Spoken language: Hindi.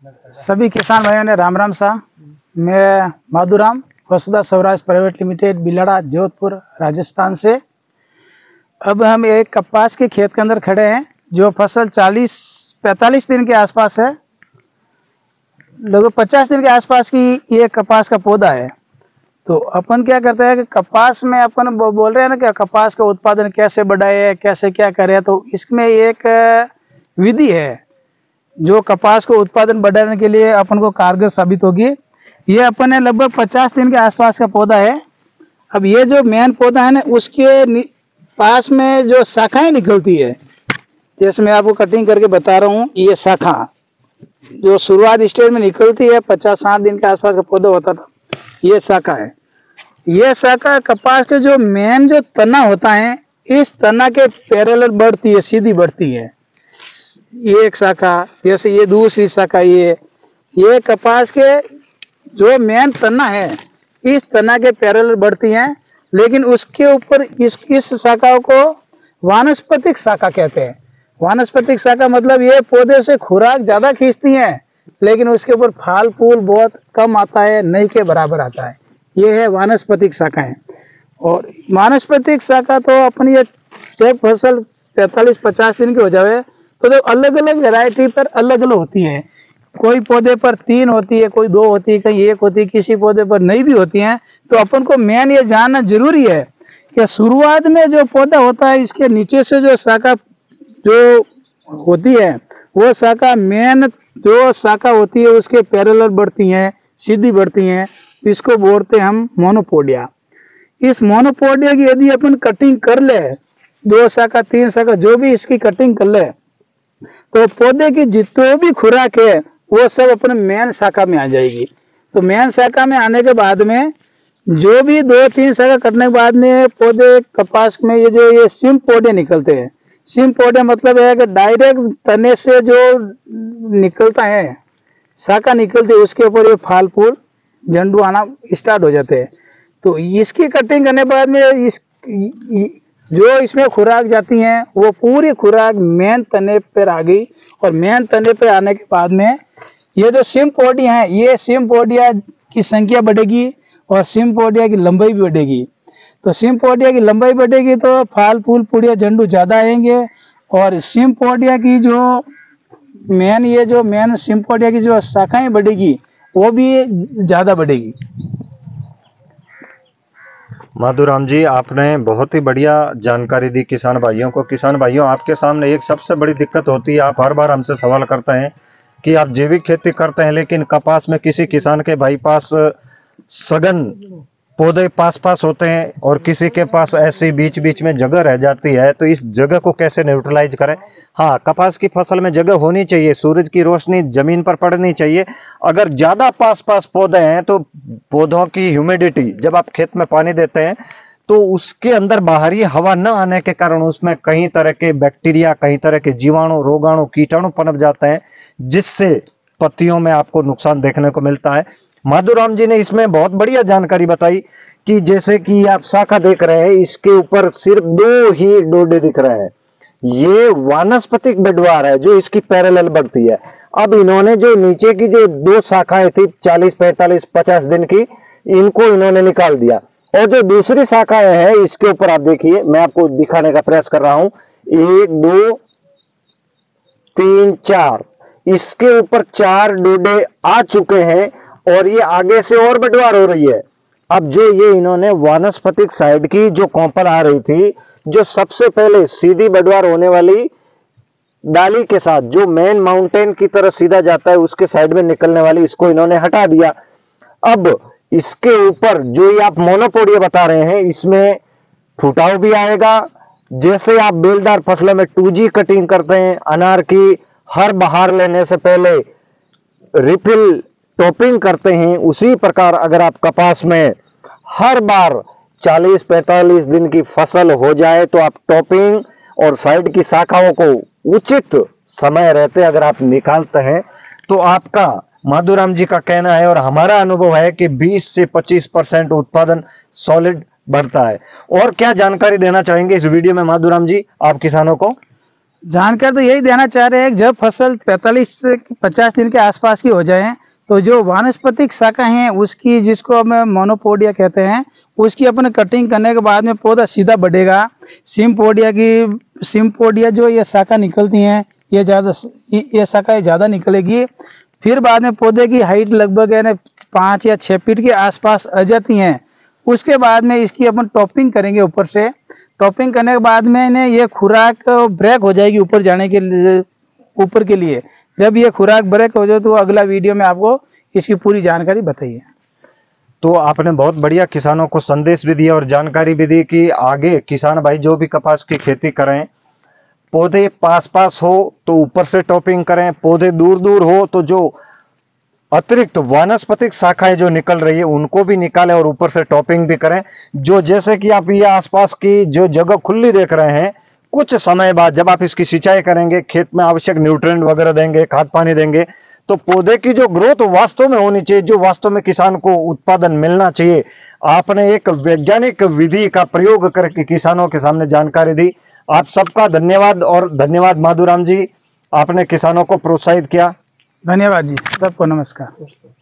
सभी किसान भाइयों ने राम राम सा। मैं माधुराम वसुधा स्वराज प्राइवेट लिमिटेड बिलाड़ा जोधपुर राजस्थान से। अब हम एक कपास के खेत के अंदर खड़े हैं जो फसल 40-45 दिन के आसपास है। लगभग 50 दिन के आसपास की ये कपास का पौधा है। तो अपन क्या करते हैं कि कपास में अपन बोल रहे हैं ना कि कपास का उत्पादन कैसे बढ़ाए, कैसे क्या करें। तो इसमें एक विधि है जो कपास को उत्पादन बढ़ाने के लिए अपन को कारगर साबित होगी। ये अपन ने लगभग 50 दिन के आसपास का पौधा है। अब ये जो मेन पौधा है ना, उसके पास में जो शाखाएं निकलती है, जैसे मैं आपको कटिंग करके बता रहा हूँ, ये शाखा जो शुरुआत स्टेज में निकलती है, 50-60 दिन के आसपास का पौधा होता था, ये शाखा है। ये शाखा कपास के जो मेन जो तना होता है, इस तना के पैरेलल बढ़ती है, सीधी बढ़ती है। ये एक शाखा, जैसे ये दूसरी शाखा, ये कपास के जो मेन तना है, इस तना के पैरेलल बढ़ती हैं। लेकिन उसके ऊपर इस शाखा को वानस्पतिक शाखा कहते हैं। वानस्पतिक शाखा मतलब ये पौधे से खुराक ज्यादा खींचती हैं, लेकिन उसके ऊपर फल फूल बहुत कम आता है, नहीं के बराबर आता है। ये है वानस्पतिक शाखाएं। और वानस्पतिक शाखा तो अपनी ये जब फसल 45-50 दिन की हो जाए तो अलग अलग वैरायटी पर अलग अलग होती है। कोई पौधे पर 3 होती है, कोई 2 होती है, कहीं 1 होती है, किसी पौधे पर नहीं भी होती हैं। तो अपन को मेन ये जानना जरूरी है कि शुरुआत में जो पौधा होता है, इसके नीचे से जो शाखा जो होती है, वो शाखा मेन जो शाखा होती है उसके पैरेलल बढ़ती हैं, सीधी बढ़ती हैं। इसको बोलते हैं हम मोनोपोडिया। इस मोनोपोडिया की यदि अपन कटिंग कर ले, 2 शाखा 3 शाखा जो भी इसकी कटिंग कर ले, तो पौधे की जितनी भी खुराक है वो सब अपने मेन शाखा में आ जाएगी। तो मेन शाखा में आने के बाद में जो भी 2-3 शाखा कटने के बाद में पौधे कपास में ये सिम्पोडिया निकलते हैं। सिम्पोडिया मतलब है कि डायरेक्ट तने से जो निकलता है, शाखा निकलती है, उसके ऊपर ये फल फूल झंडू आना स्टार्ट हो जाते हैं। तो इसकी कटिंग करने के बाद में जो इसमें खुराक जाती हैं, वो पूरी खुराक मेन तने पर आ गई। और मेन तने पर आने के बाद में ये जो सिम्पोडिया है, ये सिम्पोडिया की संख्या बढ़ेगी और सिम्पोडिया की लंबाई भी बढ़ेगी। तो सिम्पोडिया की लंबाई बढ़ेगी तो फल फूल पुड़िया झंडू ज़्यादा आएंगे। और सिम्पोडिया की जो मेन सिम्पोडिया की जो शाखाएं बढ़ेगी, वो भी ज़्यादा बढ़ेगी। माधुराम जी, आपने बहुत ही बढ़िया जानकारी दी किसान भाइयों को। किसान भाइयों, आपके सामने एक सबसे बड़ी दिक्कत होती है, आप हर बार हमसे सवाल करते हैं कि आप जैविक खेती करते हैं, लेकिन कपास में किसी किसान के भाई पास सघन पौधे पास होते हैं और किसी के पास ऐसी बीच बीच में जगह रह जाती है। तो इस जगह को कैसे न्यूट्रलाइज करें? हाँ, कपास की फसल में जगह होनी चाहिए, सूरज की रोशनी जमीन पर पड़नी चाहिए। अगर ज्यादा पास पौधे हैं तो पौधों की ह्यूमिडिटी, जब आप खेत में पानी देते हैं तो उसके अंदर बाहरी हवा न आने के कारण उसमें कई तरह के बैक्टीरिया, कई तरह के जीवाणु, रोगाणु, कीटाणु पनप जाते हैं, जिससे पत्तियों में आपको नुकसान देखने को मिलता है। माधुराम जी ने इसमें बहुत बढ़िया जानकारी बताई कि जैसे कि आप शाखा देख रहे हैं, इसके ऊपर सिर्फ 2 ही डोडे दिख रहे हैं। ये वानस्पतिक बेडवार है जो इसकी पैरेलल बढ़ती है। अब इन्होंने जो नीचे की जो 2 शाखाएं थी 40-45-50 दिन की, इनको इन्होंने निकाल दिया। और जो दूसरी शाखाएं है, इसके ऊपर आप देखिए, मैं आपको दिखाने का प्रयास कर रहा हूं, 1 2 3 4, इसके ऊपर 4 डोडे आ चुके हैं और ये आगे से और बंटवार हो रही है। अब जो ये इन्होंने वानस्पतिक साइड की जो कॉपर आ रही थी, जो सबसे पहले सीधी बंटवार होने वाली डाली के साथ जो मेन माउंटेन की तरह सीधा जाता है, उसके साइड में निकलने वाली, इसको इन्होंने हटा दिया। अब इसके ऊपर जो ये आप मोनोपोडिया बता रहे हैं, इसमें फुटाव भी आएगा। जैसे आप बेलदार फसलों में 2G कटिंग करते हैं, अनार की हर बहार लेने से पहले रिफिल टॉपिंग करते हैं, उसी प्रकार अगर आप कपास में हर बार 40-45 दिन की फसल हो जाए तो आप टॉपिंग और साइड की शाखाओं को उचित समय रहते अगर आप निकालते हैं तो आपका, माधुराम जी का कहना है और हमारा अनुभव है कि 20 से 25% उत्पादन सॉलिड बढ़ता है। और क्या जानकारी देना चाहेंगे इस वीडियो में माधुराम जी आप किसानों को? जानकर तो यही देना चाह रहे हैं कि जब फसल 45 से 50 दिन के आसपास की हो जाए तो जो वानस्पतिक शाखा है उसकी, जिसको हम मोनोपोडिया कहते हैं, उसकी अपन कटिंग करने के बाद में पौधा सीधा बढ़ेगा। सिम्पोडिया जो ये शाखा निकलती हैं ये शाखा ज़्यादा निकलेगी। फिर बाद में पौधे की हाइट लगभग है ना 5 या 6 फीट के आसपास आ जाती हैं। उसके बाद में इसकी अपन टॉपिंग करेंगे ऊपर से। टॉपिंग करने के बाद में ने ये खुराक ब्रेक हो जाएगी ऊपर जाने के लिए, ऊपर के लिए। जब ये खुराक ब्रेक हो जाए तो अगला वीडियो में आपको इसकी पूरी जानकारी बताइए। तो आपने बहुत बढ़िया किसानों को संदेश भी दिया और जानकारी भी दी कि आगे किसान भाई जो भी कपास की खेती करें, पौधे पास पास हो तो ऊपर से टॉपिंग करें, पौधे दूर दूर हो तो जो अतिरिक्त वानस्पतिक शाखाएं जो निकल रही है उनको भी निकालें और ऊपर से टॉपिंग भी करें। जो जैसे कि आप ये आसपास की जो जगह खुली देख रहे हैं, कुछ समय बाद जब आप इसकी सिंचाई करेंगे, खेत में आवश्यक न्यूट्रिएंट वगैरह देंगे, खाद पानी देंगे, तो पौधे की जो ग्रोथ वास्तव में होनी चाहिए, जो वास्तव में किसान को उत्पादन मिलना चाहिए, आपने एक वैज्ञानिक विधि का प्रयोग करके किसानों के सामने जानकारी दी। आप सबका धन्यवाद। और धन्यवाद माधुराम जी, आपने किसानों को प्रोत्साहित किया। धन्यवाद जी, सबको नमस्कार।